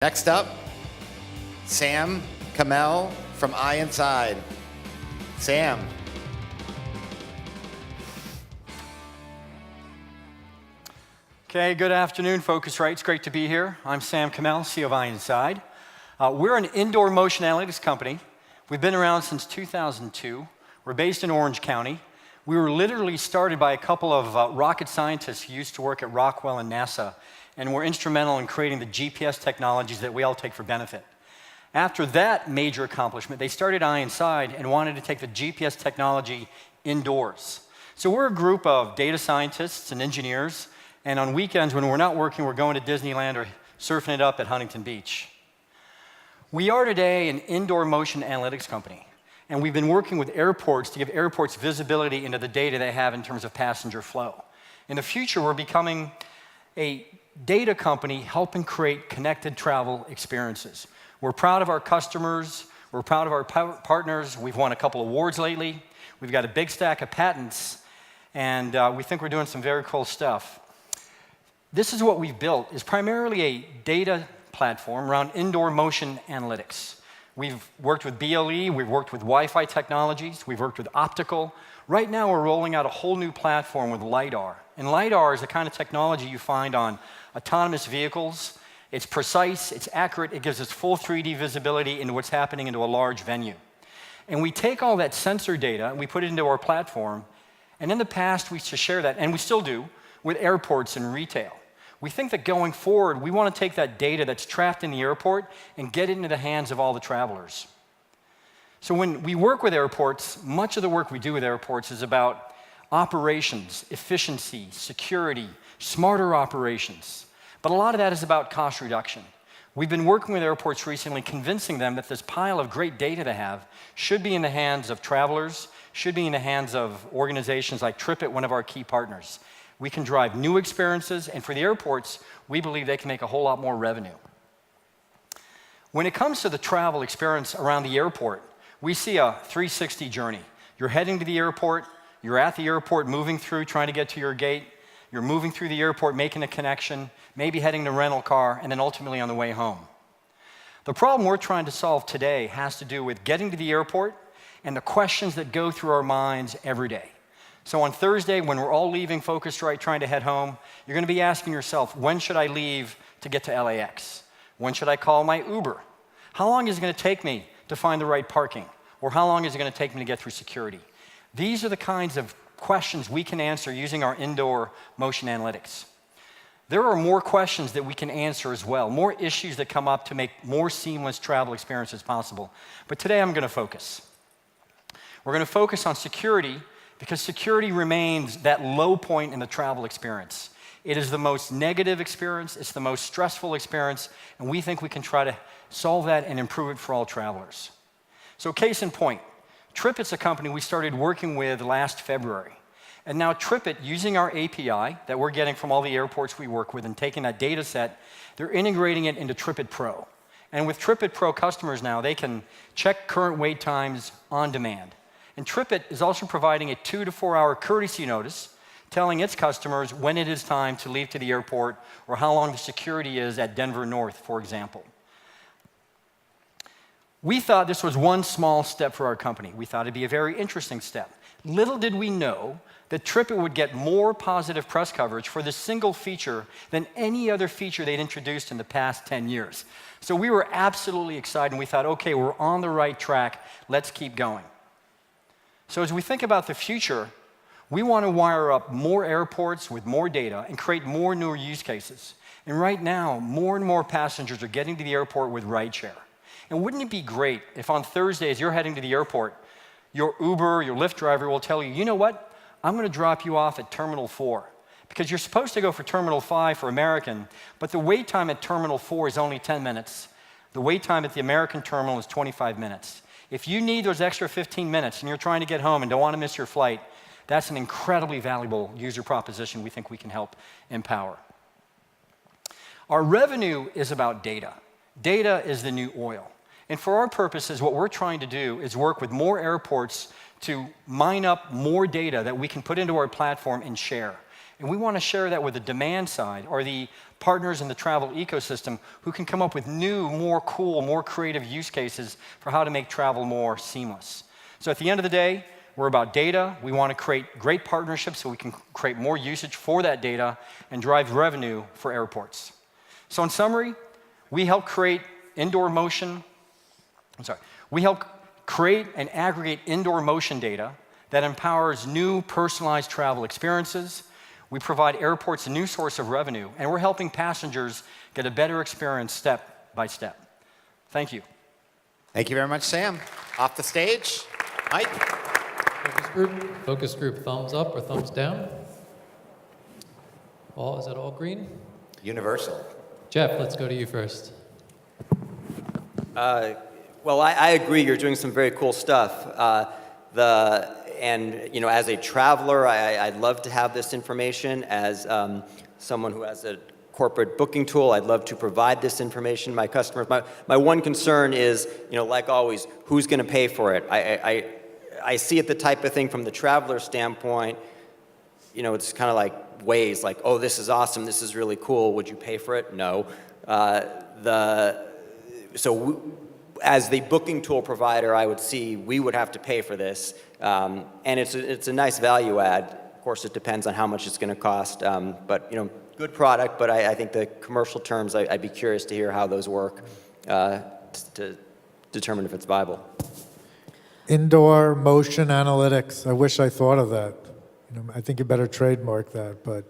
Next up, Sam Kamel from iinside. Sam. Okay, good afternoon, Phocuswright. It's great to be here. I'm Sam Kamel, CEO of iinside. We're an indoor motion analytics company. We've been around since 2002. We're based in Orange County. We were literally started by a couple of rocket scientists who used to work at Rockwell and NASA, and were instrumental in creating the GPS technologies that we all take for benefit. After that major accomplishment, they started iinside and wanted to take the GPS technology indoors. So we're a group of data scientists and engineers, and on weekends when we're not working, we're going to Disneyland or surfing it up at Huntington Beach. We are today an indoor motion analytics company, and we've been working with airports to give airports visibility into the data they have in terms of passenger flow. In the future, we're becoming a data company helping create connected travel experiences. We're proud of our customers, we're proud of our partners. We've won a couple awards lately. We've got a big stack of patents, and we think we're doing some very cool stuff. This is what we've built, is primarily a data platform around indoor motion analytics. We've worked with BLE, we've worked with Wi-Fi technologies, we've worked with optical. Right now we're rolling out a whole new platform with LiDAR. And LiDAR is the kind of technology you find on autonomous vehicles. It's precise, it's accurate, it gives us full 3D visibility into what's happening into a large venue. And we take all that sensor data and we put it into our platform, and in the past we used to share that, and we still do, with airports and retail. We think that going forward, we want to take that data that's trapped in the airport and get it into the hands of all the travelers. So when we work with airports, much of the work we do with airports is about operations, efficiency, security, smarter operations. But a lot of that is about cost reduction. We've been working with airports recently, convincing them that this pile of great data they have should be in the hands of travelers, should be in the hands of organizations like TripIt, one of our key partners. We can drive new experiences, and for the airports, we believe they can make a whole lot more revenue. When it comes to the travel experience around the airport, we see a 360 journey. You're heading to the airport, you're at the airport, moving through, trying to get to your gate, you're moving through the airport, making a connection, maybe heading to rental car, and then ultimately on the way home. The problem we're trying to solve today has to do with getting to the airport and the questions that go through our minds every day. So on Thursday, when we're all leaving Phocuswright trying to head home, you're going to be asking yourself, when should I leave to get to LAX? When should I call my Uber? How long is it going to take me to find the right parking? Or how long is it going to take me to get through security? These are the kinds of questions we can answer using our indoor motion analytics. There are more questions that we can answer as well, more issues that come up to make more seamless travel experiences possible. But today I'm going to focus. We're going to focus on security, because security remains that low point in the travel experience. It is the most negative experience, it's the most stressful experience, and we think we can try to solve that and improve it for all travelers. So case in point, TripIt's a company we started working with last February. And now TripIt, using our API that we're getting from all the airports we work with and taking that data set, they're integrating it into TripIt Pro. And with TripIt Pro customers now, they can check current wait times on demand. And TripIt is also providing a 2 to 4 hour courtesy notice telling its customers when it is time to leave to the airport or how long the security is at Denver North, for example. We thought this was one small step for our company. We thought it'd be a very interesting step. Little did we know that TripIt would get more positive press coverage for this single feature than any other feature they'd introduced in the past 10 years. So we were absolutely excited, and we thought, okay, we're on the right track, let's keep going. So as we think about the future, we want to wire up more airports with more data and create more newer use cases. And right now, more and more passengers are getting to the airport with rideshare. And wouldn't it be great if on Thursday, as you're heading to the airport, your Uber, your Lyft driver will tell you, you know what, I'm going to drop you off at Terminal 4. Because you're supposed to go for Terminal 5 for American, but the wait time at Terminal 4 is only 10 minutes. The wait time at the American terminal is 25 minutes. If you need those extra 15 minutes and you're trying to get home and don't want to miss your flight, that's an incredibly valuable user proposition we think we can help empower. Our revenue is about data. Data is the new oil. And for our purposes, what we're trying to do is work with more airports to mine up more data that we can put into our platform and share. And we want to share that with the demand side, or the partners in the travel ecosystem who can come up with new, more cool, more creative use cases for how to make travel more seamless. So at the end of the day, we're about data. We want to create great partnerships so we can create more usage for that data and drive revenue for airports. So in summary, we help create we help create and aggregate indoor motion data that empowers new personalized travel experiences. We provide airports a new source of revenue, and we're helping passengers get a better experience step by step. Thank you. Thank you very much, Sam. Off the stage, Mike. Focus group, thumbs up or thumbs down? Is it all green? Universal. Jeff, let's go to you first. Well, I agree. You're doing some very cool stuff. And you know, as a traveler, I'd love to have this information. As someone who has a corporate booking tool, I'd love to provide this information to my customers. My one concern is, you know, like always, who's going to pay for it? I see it the type of thing from the traveler standpoint. You know, it's kind of like Waze, like, oh, this is awesome, this is really cool. Would you pay for it? No. As the booking tool provider, I would see we would have to pay for this, and it's a nice value add. Of course, it depends on how much it's going to cost, but you know, good product. But I think the commercial terms, I'd be curious to hear how those work to determine if it's viable. Indoor motion analytics. I wish I thought of that. You know, I think you better trademark that, but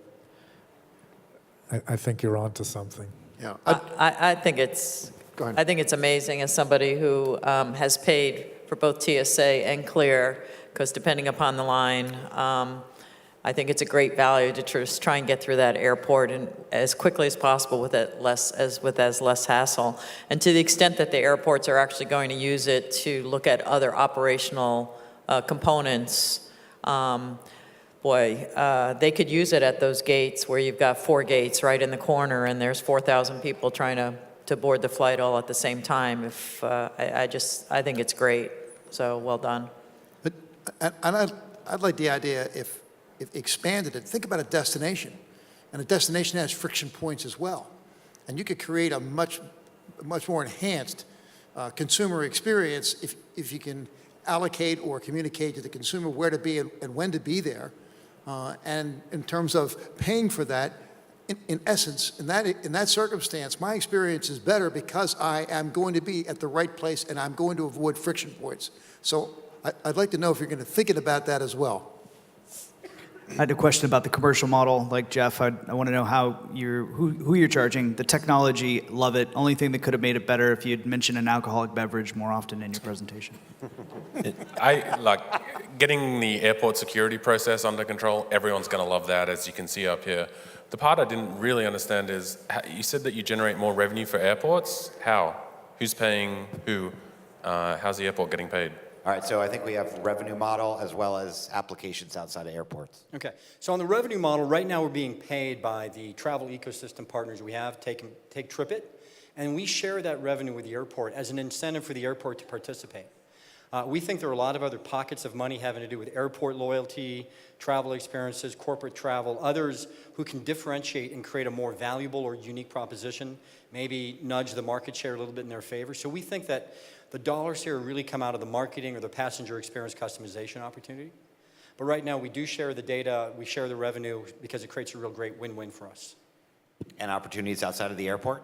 I think you're onto something. Yeah. I think it's Go ahead. I think it's amazing as somebody who has paid for both TSA and Clear, because depending upon the line, I think it's a great value to just try and get through that airport and as quickly as possible with as less hassle. And to the extent that the airports are actually going to use it to look at other operational components, they could use it at those gates where you've got 4 gates right in the corner and there's 4,000 people trying to board the flight all at the same time. I think it's great. So well done. But I'd like the idea if expanded it. Think about a destination, and a destination has friction points as well, and you could create a much more enhanced consumer experience if you can allocate or communicate to the consumer where to be and when to be there, and in terms of paying for that. In essence, in that circumstance, my experience is better because I am going to be at the right place and I'm going to avoid friction points. So I'd like to know if you're going to think about that as well. I had a question about the commercial model. Like Jeff, I want to know who you're charging. The technology, love it. Only thing that could have made it better if you'd mentioned an alcoholic beverage more often in your presentation. I like getting the airport security process under control. Everyone's going to love that, as you can see up here. The part I didn't really understand is, you said that you generate more revenue for airports. How? Who's paying who? How's the airport getting paid? All right, so I think we have revenue model as well as applications outside of airports. Okay, so on the revenue model, right now we're being paid by the travel ecosystem partners we have, take TripIt, and we share that revenue with the airport as an incentive for the airport to participate. We think there are a lot of other pockets of money having to do with airport loyalty, travel experiences, corporate travel, others who can differentiate and create a more valuable or unique proposition, maybe nudge the market share a little bit in their favor. So we think that the dollars here really come out of the marketing or the passenger experience customization opportunity. But right now we do share the data, we share the revenue because it creates a real great win-win for us. And opportunities outside of the airport?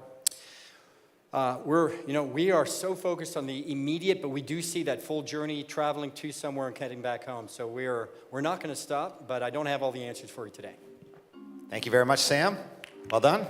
We are so focused on the immediate, but we do see that full journey traveling to somewhere and heading back home. So we're not going to stop, but I don't have all the answers for you today. Thank you very much, Sam. Well done.